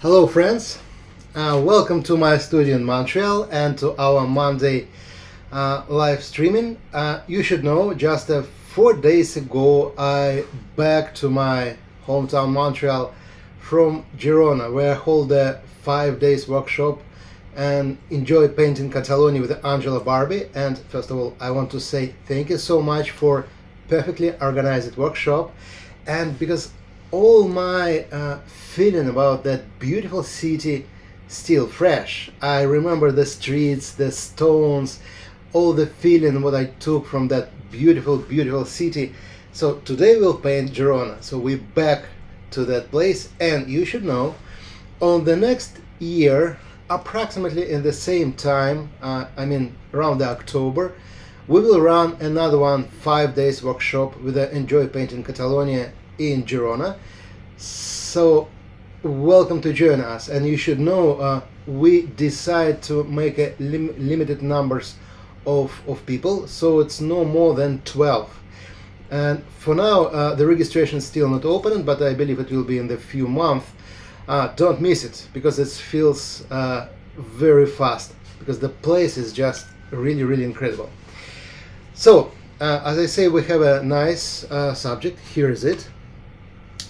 Hello friends, welcome to my studio in Montreal and to our Monday live streaming. You should know, just 4 days ago I back to my hometown Montreal from Girona, where I hold a 5 days workshop and enjoy painting Catalonia with Angela Barbie. And first of all, I want to say thank you so much for perfectly organized workshop, and because all my feeling about that beautiful city still fresh. I remember the streets, the stones, all the feeling what I took from that beautiful city. So today we'll paint Girona. So we're back to that place, and you should know, on the next year, approximately in the same time, around October, we will run another 5 days workshop with the Enjoy Painting Catalonia in Girona. So welcome to join us. And you should know, we decide to make a limited numbers of people, so it's no more than 12. And for now, the registration is still not open, but I believe it will be in the few months. Don't miss it, because it feels very fast, because the place is just really incredible. So as I say, we have a nice subject. Here is it.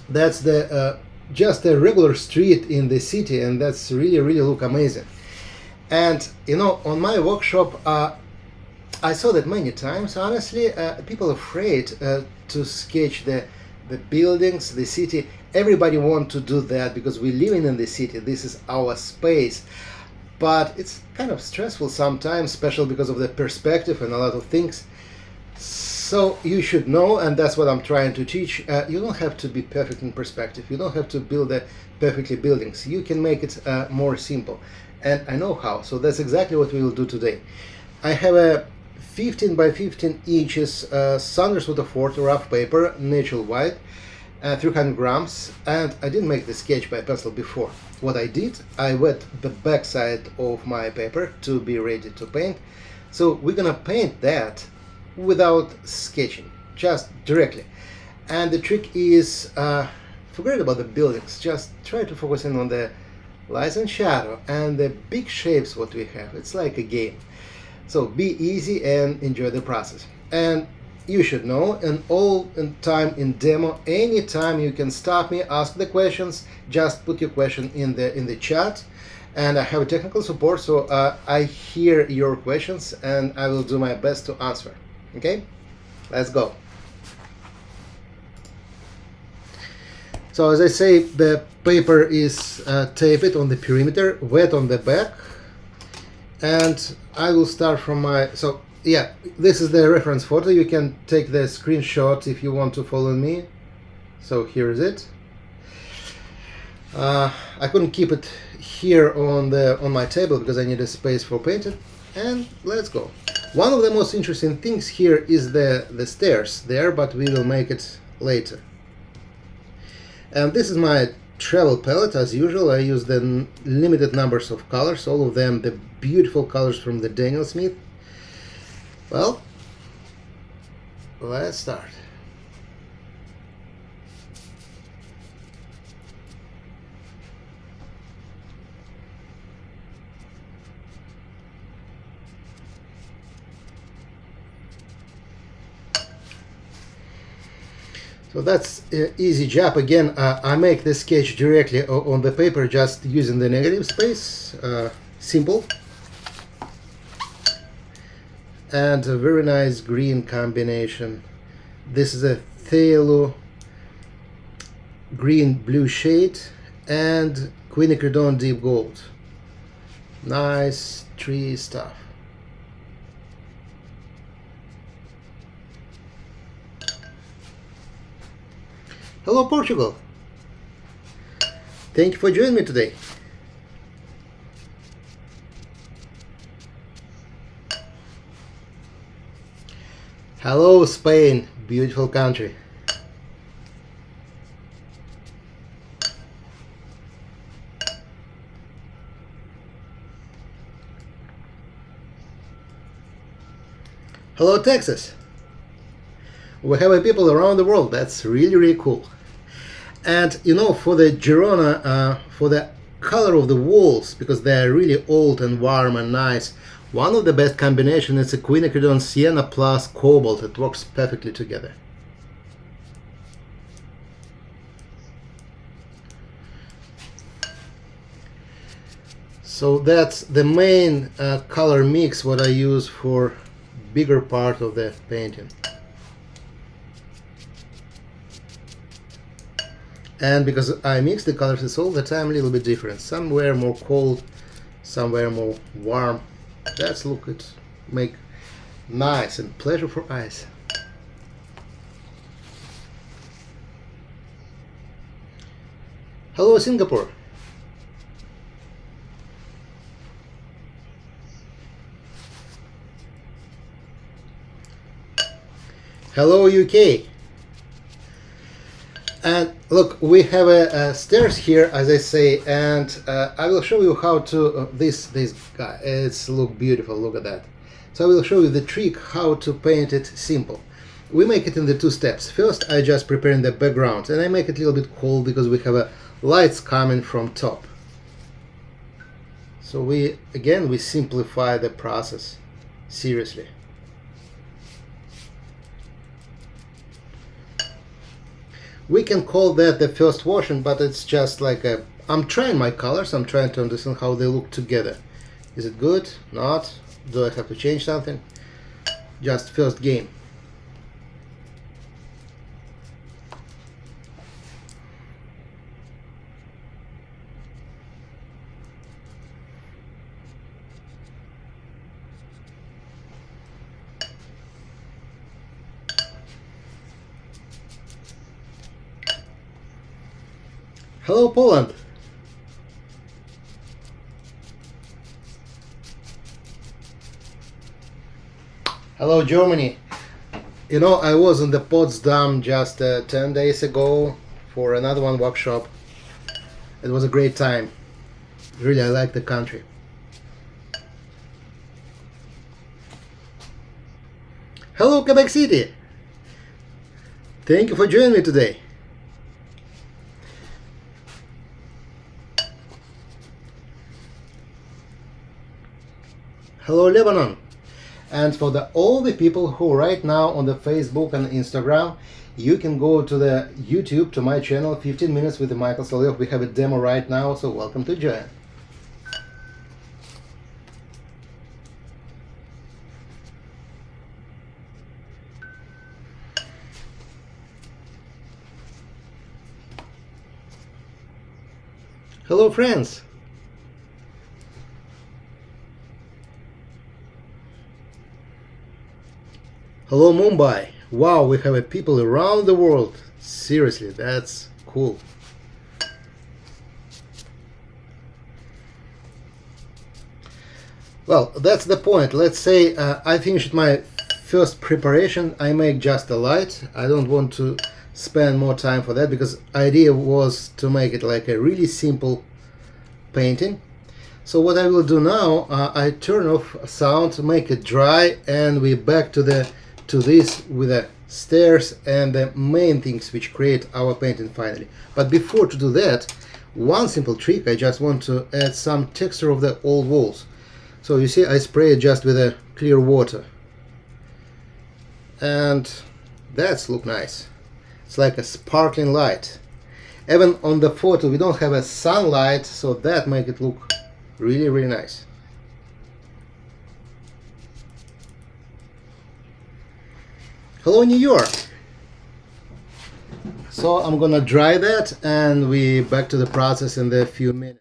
That's the just a regular street in the city, and that's really look amazing. And you know, on my workshop, I saw that many times, honestly, people are afraid to sketch the buildings, the city. Everybody want to do that because we're living in the city. This is our space. But it's kind of stressful sometimes, especially because of the perspective and a lot of things. So you should know, and that's what I'm trying to teach, you don't have to be perfect in perspective. You don't have to build perfectly buildings. You can make it more simple. And I know how. So that's exactly what we will do today. I have a 15 by 15 inches Saunders Waterford rough paper, natural white, 300 grams, and I didn't make the sketch by pencil before. What I did, I wet the back side of my paper to be ready to paint. So we're gonna paint that without sketching, just directly. And the trick is, forget about the buildings, just try to focus in on the lights and shadow and the big shapes what we have. It's like a game. So be easy and enjoy the process. And you should know, and all in time in demo, anytime you can stop me, ask the questions, just put your question in the chat, and I have a technical support, so I hear your questions and I will do my best to answer. Okay, let's go. So as I say, the paper is taped on the perimeter, wet on the back, and I will start from my, so yeah, this is the reference photo. You can take the screenshot if you want to follow me. So here is it. I couldn't keep it here on my table because I need a space for painting. And let's go. One of the most interesting things here is the stairs there, but we will make it later. And this is my travel palette. As usual, I use the limited numbers of colors, all of them the beautiful colors from the Daniel Smith. Well, let's start. So that's an easy job. Again, I make the sketch directly on the paper, just using the negative space. Simple. And a very nice green combination. This is a Phthalo green-blue shade and Quinacridone deep gold. Nice tree stuff. Hello Portugal! Thank you for joining me today. Hello Spain, beautiful country. Hello Texas. We have people around the world. That's really cool. And you know, for the Girona, for the color of the walls, because they are really old and warm and nice, one of the best combination is a Quinacridone Sienna plus Cobalt. It works perfectly together. So that's the main color mix what I use for bigger part of the painting. And because I mix the colors, it's all the time a little bit different. Somewhere more cold, somewhere more warm. That's look it make nice and pleasure for eyes. Hello Singapore. Hello UK. And look, we have a stairs here, as I say, and I will show you how to this guy. It's look beautiful. Look at that. So I will show you the trick how to paint it simple. We make it in the two steps. First, I just prepare the background, and I make it a little bit cold because we have lights coming from top. So we simplify the process. Seriously. We can call that the first washing, but it's just like I'm trying my colors, I'm trying to understand how they look together. Is it good? Not? Do I have to change something? Just first game. Hello Poland! Hello Germany! You know, I was in the Potsdam just 10 days ago for another one workshop. It was a great time. Really, I like the country. Hello Quebec City! Thank you for joining me today. Hello Lebanon. And for all the people who right now on the Facebook and Instagram, you can go to the YouTube, to my channel, 15 minutes with Michael Solovyev. We have a demo right now, so welcome to join. Hello friends. Hello Mumbai. Wow, we have people around the world. Seriously, that's cool. Well, that's the point. Let's say I finished my first preparation. I make just a light. I don't want to spend more time for that because idea was to make it like a really simple painting. So what I will do now, I turn off sound, make it dry, and we back to this with the stairs and the main things which create our painting finally. But before to do that, one simple trick, I just want to add some texture of the old walls. So you see, I spray it just with a clear water, and that's look nice. It's like a sparkling light. Even on the photo we don't have a sunlight, so that make it look really, really nice. Hello New York! So I'm gonna dry that and we back to the process in a few minutes.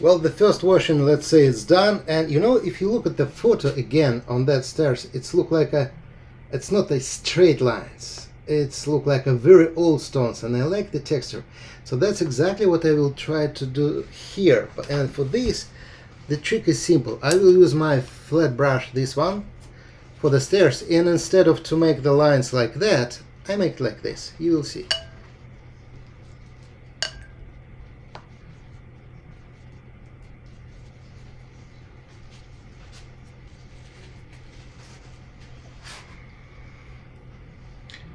Well, the first washing, let's say, it's done, and you know, if you look at the photo again on that stairs, it's not a straight lines. It's look like a very old stones, and I like the texture. So that's exactly what I will try to do here. And for this, the trick is simple. I will use my flat brush, this one, for the stairs, and instead of to make the lines like that, I make it like this. You will see.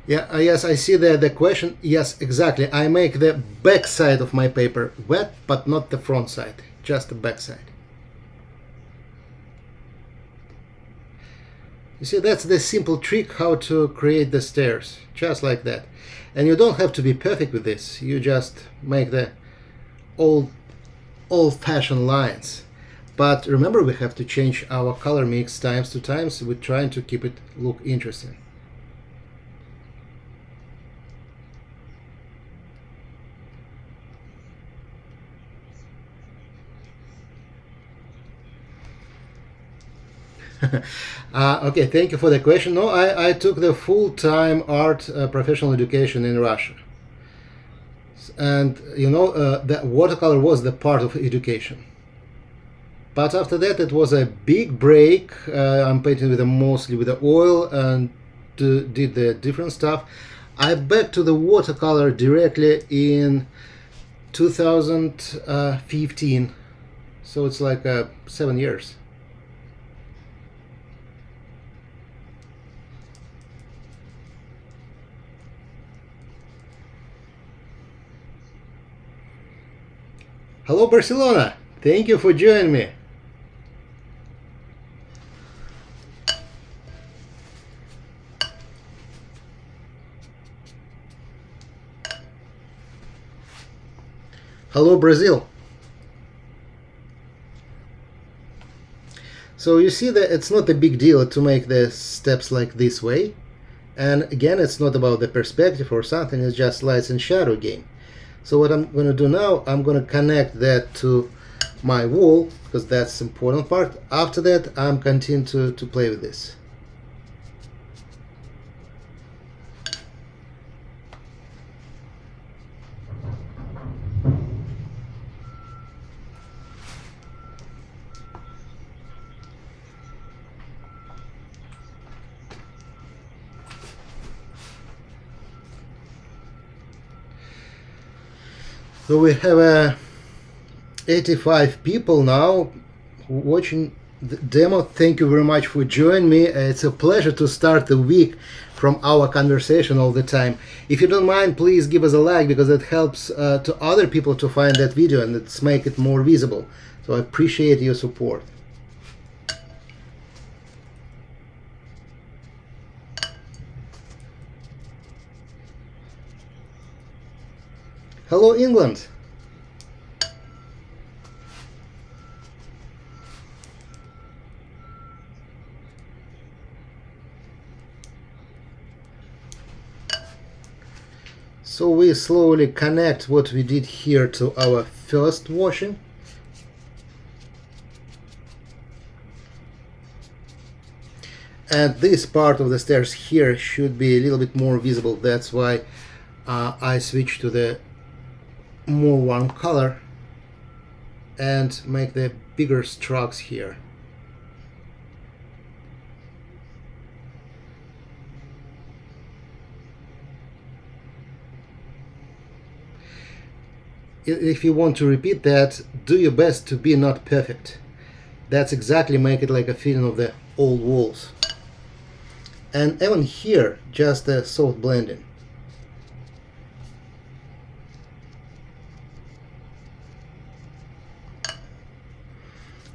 Yeah, yes, I see the question. Yes, exactly. I make the back side of my paper wet, but not the front side, just the back side. You see, that's the simple trick how to create the stairs, just like that. And you don't have to be perfect with this. You just make the old-fashioned lines. But remember, we have to change our color mix times to times. We're trying to keep it look interesting. Okay, thank you for the question. No, I took the full-time art professional education in Russia. And, you know, the watercolor was the part of education. But after that, it was a big break. I'm painting with mostly with the oil and did the different stuff. I back to the watercolor directly in 2015. So it's like 7 years. Hello, Barcelona! Thank you for joining me. Hello, Brazil. So you see that it's not a big deal to make the steps like this way. And again, it's not about the perspective or something, it's just lights and shadow game. So what I'm going to do now, I'm going to connect that to my wall, because that's the important part. After that, I'm continuing to play with this. So we have 85 people now watching the demo. Thank you very much for joining me. It's a pleasure to start the week from our conversation all the time. If you don't mind, please give us a like, because it helps to other people to find that video and it's make it more visible. So I appreciate your support. Hello, England. So we slowly connect what we did here to our first washing. And this part of the stairs here should be a little bit more visible. That's why I switched to the more warm color and make the bigger strokes here. If you want to repeat that, do your best to be not perfect. That's exactly make it like a feeling of the old walls. And even here, just a soft blending.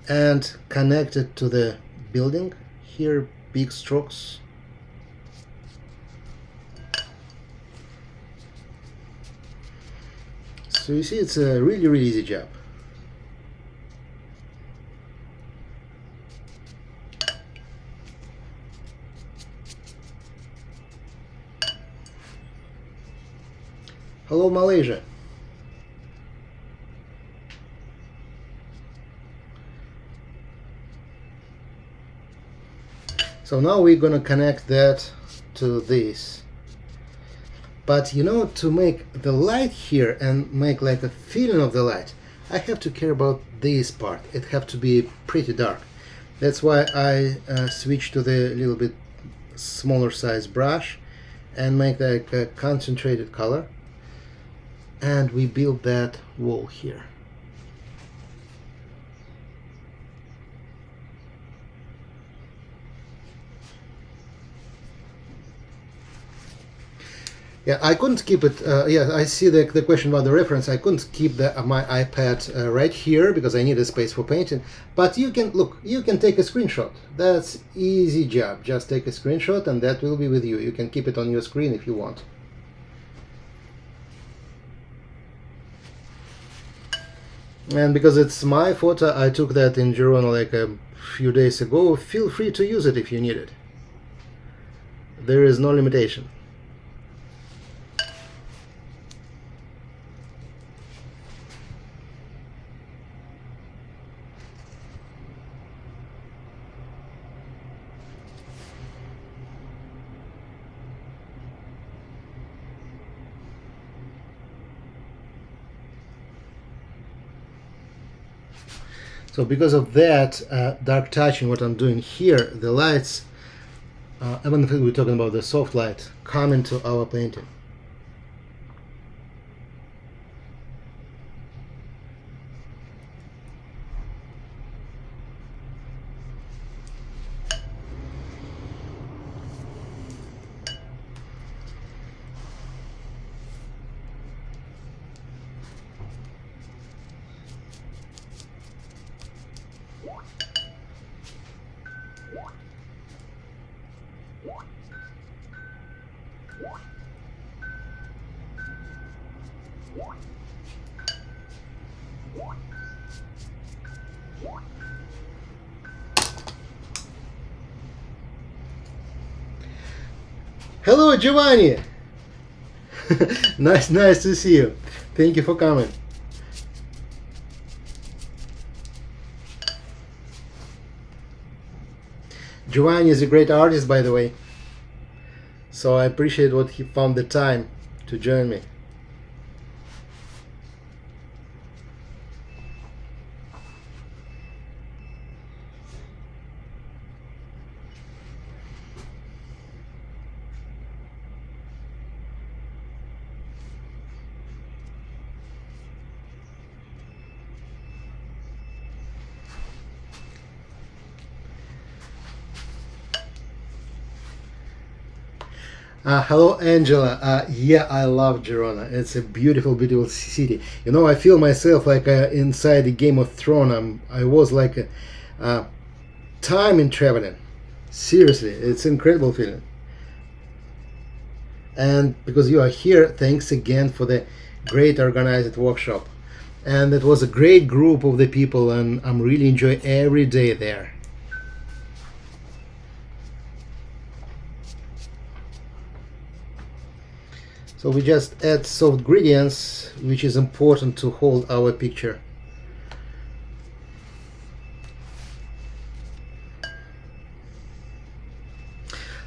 And connect it to the building. Here, big strokes. So you see, it's a really, really easy job. Hello, Malaysia. So now we're gonna connect that to this. But you know, to make the light here and make like a feeling of the light, I have to care about this part. It have to be pretty dark. That's why I switch to the little bit smaller size brush and make like a concentrated color. And we build that wall here. Yeah, I couldn't keep it. Yeah, I see the question about the reference. I couldn't keep my iPad right here because I need a space for painting. But you can look. You can take a screenshot. That's easy job. Just take a screenshot, and that will be with you. You can keep it on your screen if you want. And because it's my photo, I took that in Girona like a few days ago. Feel free to use it if you need it. There is no limitation. So because of that dark touching, what I'm doing here, the lights, even if we're talking about the soft light, come into our painting. Hello, Giovanni. nice to see you. Thank you for coming. Giovanni is a great artist, by the way. So I appreciate what he found the time to join me. Hello, Angela. Yeah, I love Girona. It's a beautiful, beautiful city. You know, I feel myself like inside the Game of Thrones. I was like time in traveling. Seriously, it's incredible feeling. And because you are here, thanks again for the great organized workshop. And it was a great group of the people, and I'm really enjoy every day there. So we just add soft gradients, which is important to hold our picture.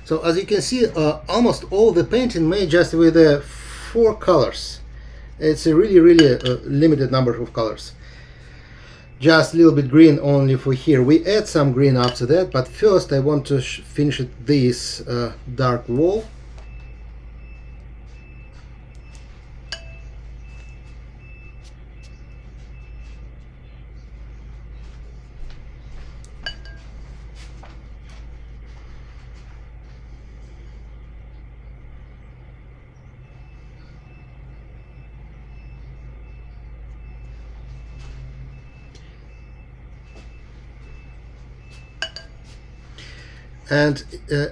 So as you can see, almost all the painting made just with 4 colors. It's a really limited number of colors. Just a little bit green only for here. We add some green after that, but first I want to finish this dark wall. And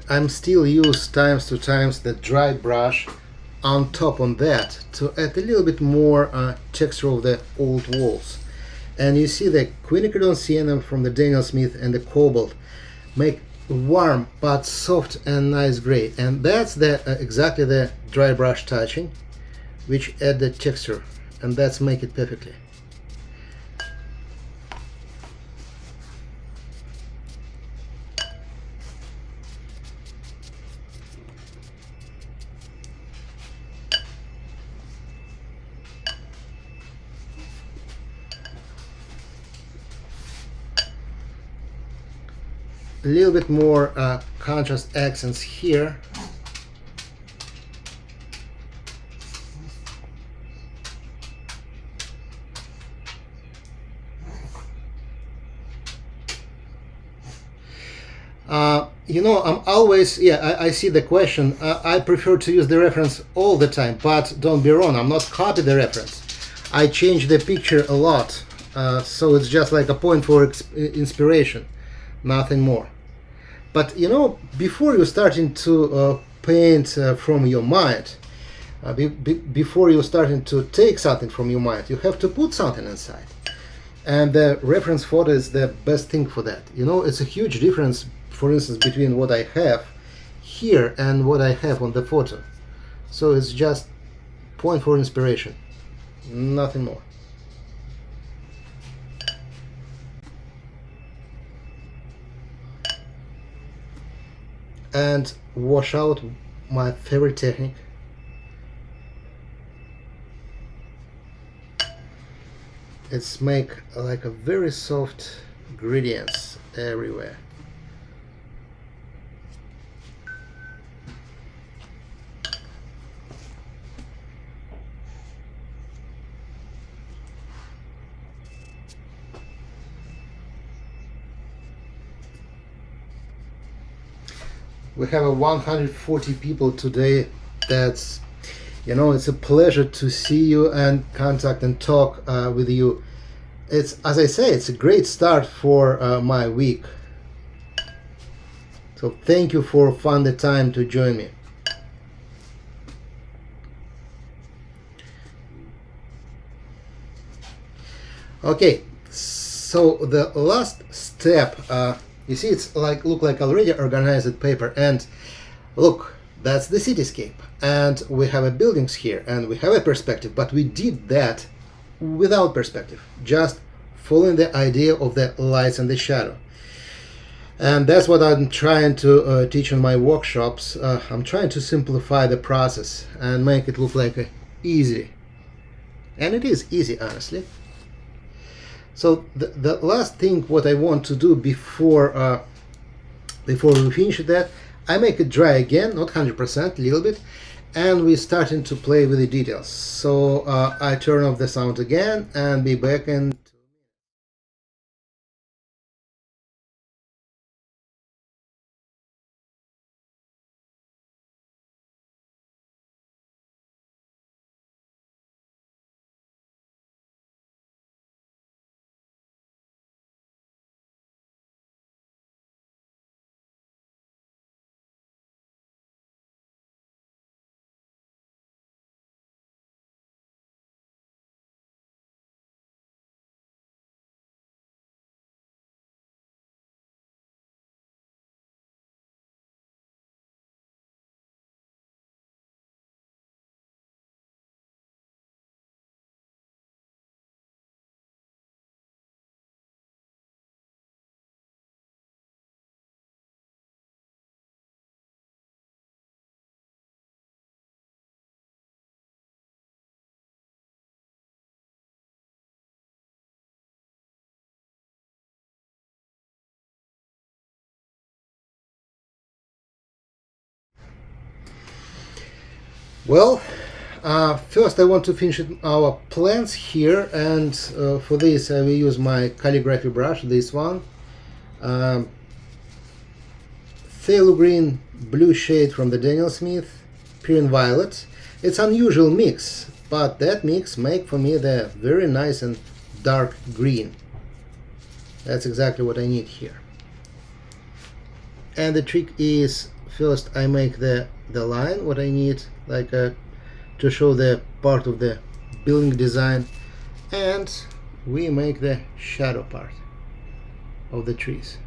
I'm still use times to times the dry brush on top on that to add a little bit more texture of the old walls. And you see the Quinacridone Sienna from the Daniel Smith and the Cobalt make warm but soft and nice gray, and that's the exactly the dry brush touching which add the texture, and that's make it perfectly. a little bit more contrast accents here. You know, I'm always, yeah, I see the question. I prefer to use the reference all the time, but don't be wrong, I'm not copy the reference. I change the picture a lot, so it's just like a point for inspiration, nothing more. But you know, before you're starting to paint from your mind, before you're starting to take something from your mind, you have to put something inside. And the reference photo is the best thing for that. You know, it's a huge difference, for instance, between what I have here and what I have on the photo. So it's just point for inspiration, nothing more. And wash out, my favorite technique. It's make like a very soft gradients everywhere. We have 140 people today. That's, you know, it's a pleasure to see you and contact and talk with you. It's, as I say, it's a great start for my week. So thank you for finding the time to join me. Okay, so the last step, you see, it's like look like already organized paper, and look, that's the cityscape, and we have a buildings here, and we have a perspective, but we did that without perspective, just following the idea of the lights and the shadow. And that's what I'm trying to teach in my workshops. I'm trying to simplify the process and make it look like easy, and it is easy, honestly. So the last thing what I want to do before we finish that, I make it dry again, not 100%, a little bit, and we're starting to play with the details. So I turn off the sound again and be back in. Well, first I want to finish our plants here, and for this I will use my calligraphy brush, this one. Phthalo green, blue shade from the Daniel Smith, Pyrrol violet. It's unusual mix, but that mix make for me the very nice and dark green. That's exactly what I need here. And the trick is, first I make the line what I need, like to show the part of the building design, and we make the shadow part of the trees.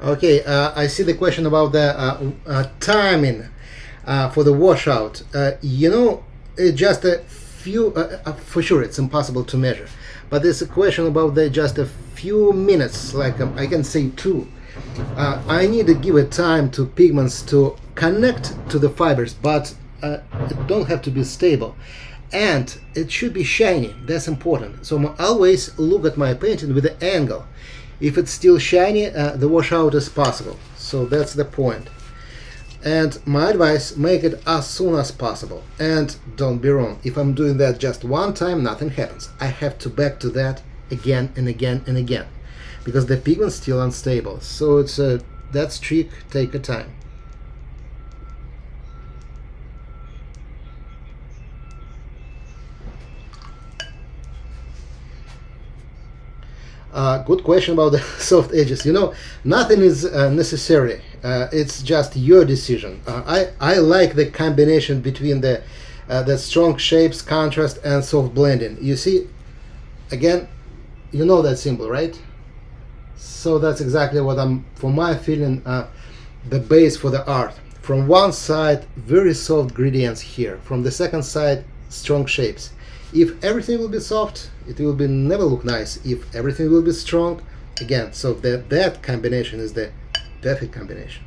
Okay, I see the question about the timing. for the washout, you know, it's just a few, for sure it's impossible to measure, but there's a question about the just a few minutes, like I can say 2. I need to give it time to pigments to connect to the fibers, but it don't have to be stable, and it should be shiny. That's important. So I always look at my painting with the angle. If it's still shiny, the washout is possible. So that's the point. And my advice, make it as soon as possible. And don't be wrong, if I'm doing that just one time, nothing happens. I have to back to that again and again and again, because the pigment's still unstable. So it's that trick take a time. Good question about the soft edges. You know, nothing is necessary. It's just your decision. I like the combination between the strong shapes, contrast, and soft blending. You see, again, you know that symbol, right? So that's exactly what for my feeling, the base for the art. From one side, very soft gradients here. From the second side, strong shapes. If everything will be soft, it will be never look nice. If everything will be strong, again, so that combination is the perfect combination.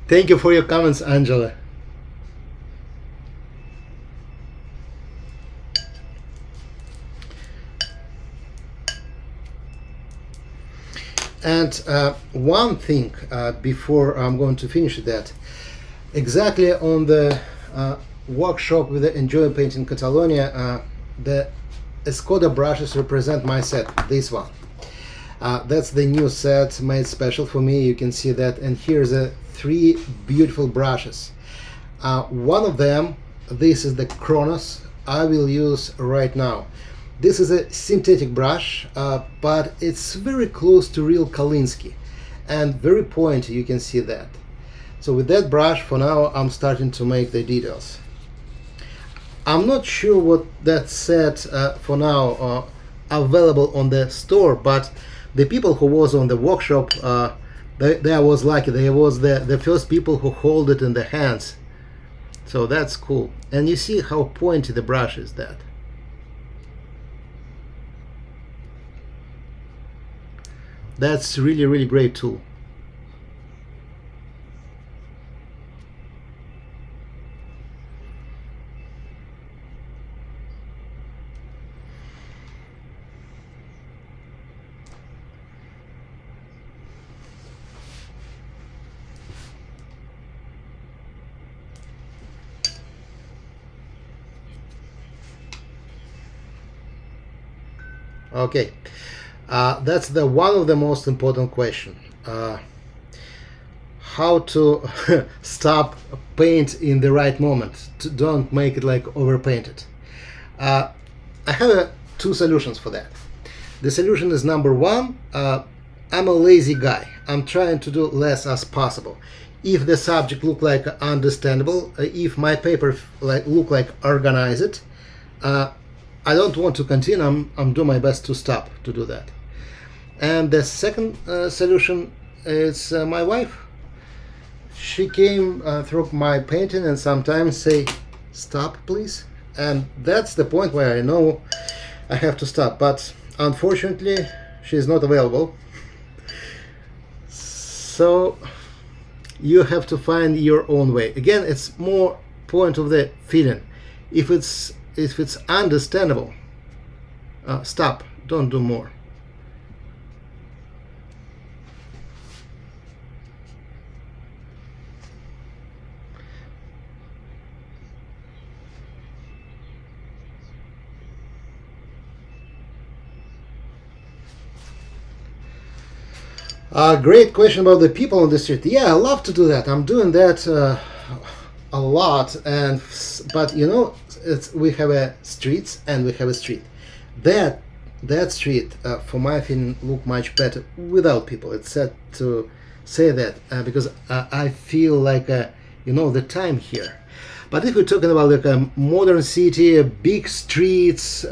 Thank you for your comments, Angela. And one thing before I'm going to finish that, exactly on the workshop with the Enjoy Painting Catalonia, the Escoda brushes represent my set, this one. That's the new set made special for me, you can see that, and here's the 3 beautiful brushes. One of them, this is the Kronos, I will use right now. This is a synthetic brush, but it's very close to real Kalinsky and very pointy, you can see that. So with that brush, for now, I'm starting to make the details. I'm not sure what that set for now available on the store, but the people who was on the workshop, they was lucky. They was the first people who hold it in the hands. So that's cool. And you see how pointy the brush is that. That's really, really great tool. Okay. That's one of the most important question. How to stop paint in the right moment. Don't make it like overpainted. I have 2 solutions for that. The solution is number 1. I'm a lazy guy. I'm trying to do less as possible. If the subject look like understandable, if my paper look like organized, I don't want to continue. I'm doing my best to stop to do that. And the second solution is my wife. She came through my painting and sometimes say, stop please. And that's the point where I know I have to stop. But unfortunately, she's not available. So you have to find your own way. Again, it's more point of the feeling. If it's understandable, stop. Don't do more. Great question about the people on the street. Yeah, I love to do that. I'm doing that a lot, but you know, we have a streets and we have a street. That street, for my feeling, look much better without people. It's sad to say that because I feel like you know, the time here. But if we're talking about like a modern city, big streets,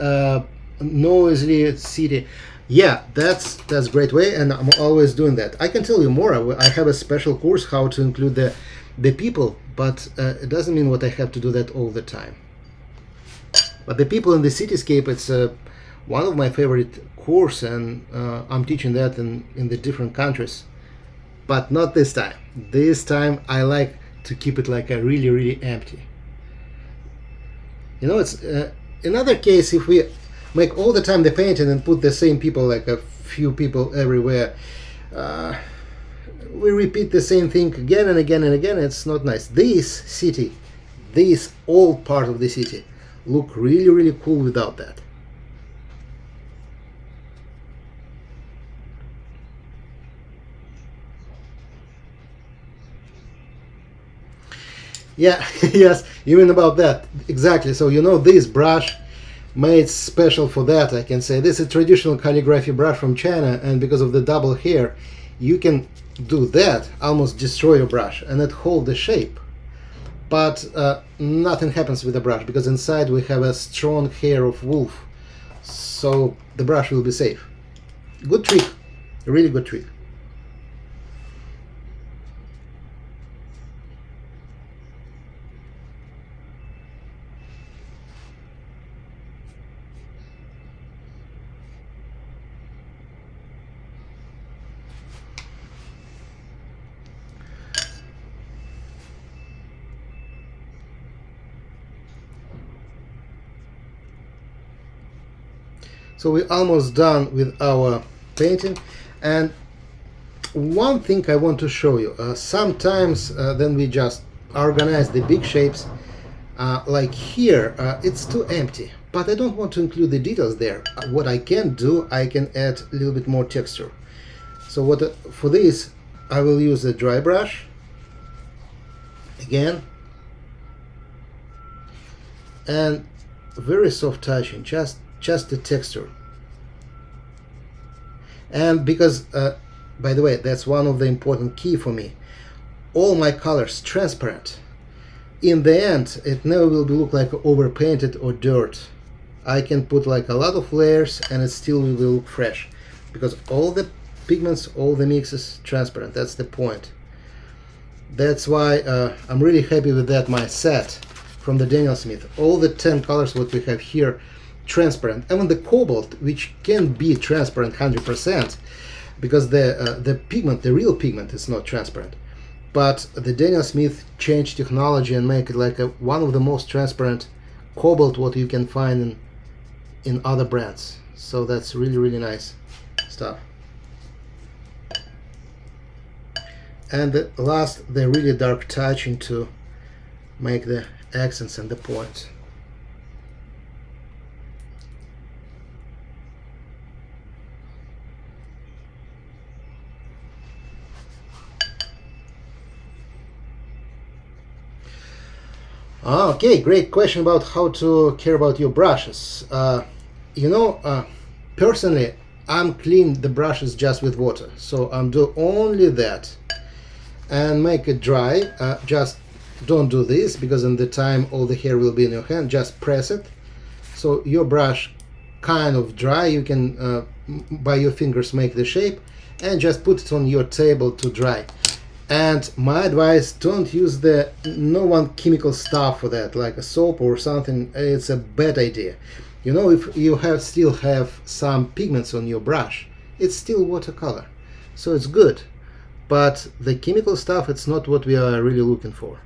noisy city, yeah, that's a great way, and I'm always doing that. I can tell you more. I have a special course how to include the people, but it doesn't mean what I have to do that all the time. But the people in the cityscape, it's one of my favorite course, and I'm teaching that in the different countries. But not this time. This time I like to keep it like a really empty. You know, it's another case if we make all the time the painting and put the same people, like a few people everywhere. We repeat the same thing again and again and again. It's not nice. This city, this old part of the city, look really cool without that. Yeah, yes, you mean about that. Exactly. So you know this brush made special for that, I can say. This is a traditional calligraphy brush from China, and because of the double hair, you can do that, almost destroy your brush, and it hold the shape. But nothing happens with the brush, because inside we have a strong hair of wolf, so the brush will be safe. Good trick, a really good trick. So we're almost done with our painting, and one thing I want to show you. Sometimes then we just organize the big shapes, like here, it's too empty, but I don't want to include the details there. What I can do, I can add a little bit more texture. So for this, I will use a dry brush again, and very soft touching, just the texture. And because by the way, that's one of the important key for me, all my colors transparent. In the end, it never will look like overpainted or dirt. I can put like a lot of layers and it still will look fresh, because all the pigments, all the mixes transparent. That's the point. That's why I'm really happy with that, my set from the Daniel Smith. All the 10 colors what we have here transparent. Even the Cobalt, which can be transparent 100%, because the pigment, the real pigment, is not transparent. But the Daniel Smith changed technology and make it like one of the most transparent Cobalt what you can find in other brands. So that's really nice stuff. And the last, the really dark touching to make the accents and the points. Okay, great question about how to care about your brushes. You know, personally, I'm clean the brushes just with water, so I'm do only that and make it dry. Just don't do this, because in the time all the hair will be in your hand. Just press it, so your brush kind of dry. You can by your fingers make the shape and just put it on your table to dry. And my advice, don't use the chemical stuff for that, like a soap or something. It's a bad idea. You know, if you still have some pigments on your brush, it's still watercolor, so it's good. But the chemical stuff, it's not what we are really looking for.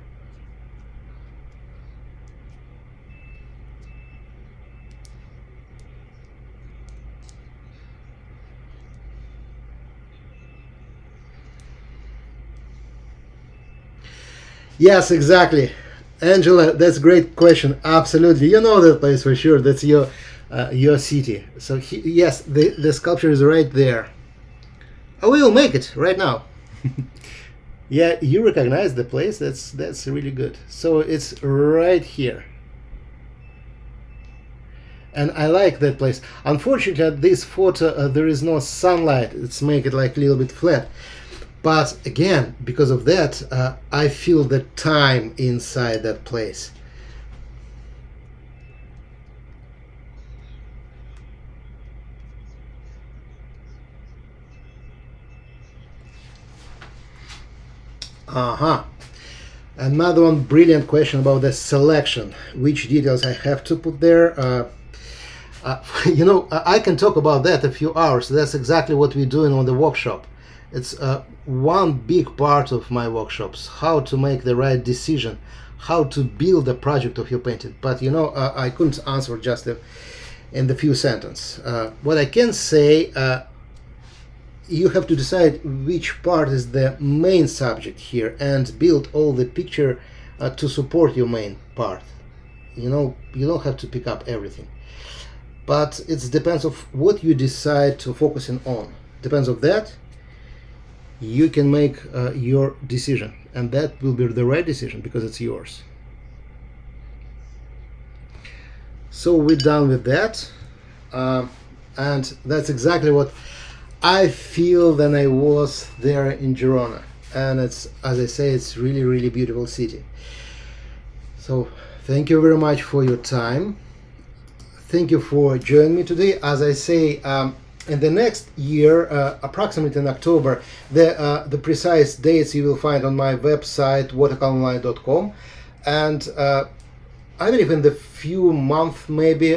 Yes, exactly. Angela, that's a great question. Absolutely. You know that place for sure. That's your city. So yes, the sculpture is right there. I will make it right now. Yeah, you recognize the place. That's really good. So it's right here. And I like that place. Unfortunately, at this photo, there is no sunlight. It's make it like a little bit flat. But again, because of that, I feel the time inside that place. Uh-huh. Another one brilliant question about the selection. Which details I have to put there? I can talk about that a few hours. That's exactly what we're doing on the workshop. It's one big part of my workshops, how to make the right decision, how to build a project of your painting. But I couldn't answer just in the few sentences. What I can say, you have to decide which part is the main subject here and build all the picture to support your main part. You don't have to pick up everything, but it depends of what you decide to focusing on. Depends of that you can make your decision, and that will be the right decision because it's yours. So we're done with that, and that's exactly what I feel when I was there in Girona, and it's, as I say, it's really beautiful city. So thank you very much for your time. Thank you for joining me today. As I say, in the next year, approximately in October, the precise dates you will find on my website watercolorline.com, and I believe in the few months maybe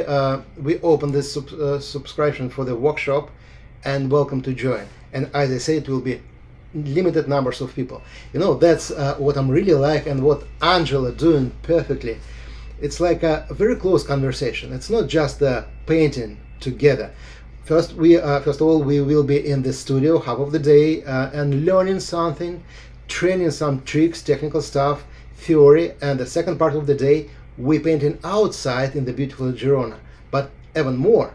we open this subscription for the workshop, and welcome to join. And as I say, it will be limited numbers of people. That's what I'm really like, and what Angela doing perfectly. It's like a very close conversation. It's not just painting together. First of all, we will be in the studio half of the day and learning something, training some tricks, technical stuff, theory, and the second part of the day we painting outside in the beautiful Girona. But even more,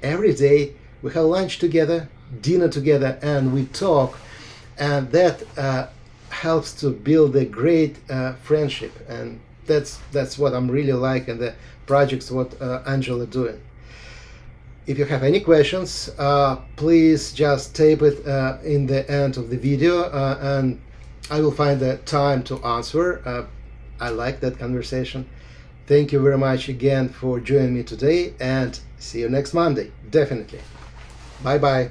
every day we have lunch together, dinner together, and we talk, and that helps to build a great friendship. And that's what I'm really like in the projects what Angela doing. If you have any questions, please just tape it in the end of the video, and I will find the time to answer. I like that conversation. Thank you very much again for joining me today, and see you next Monday, definitely. Bye bye.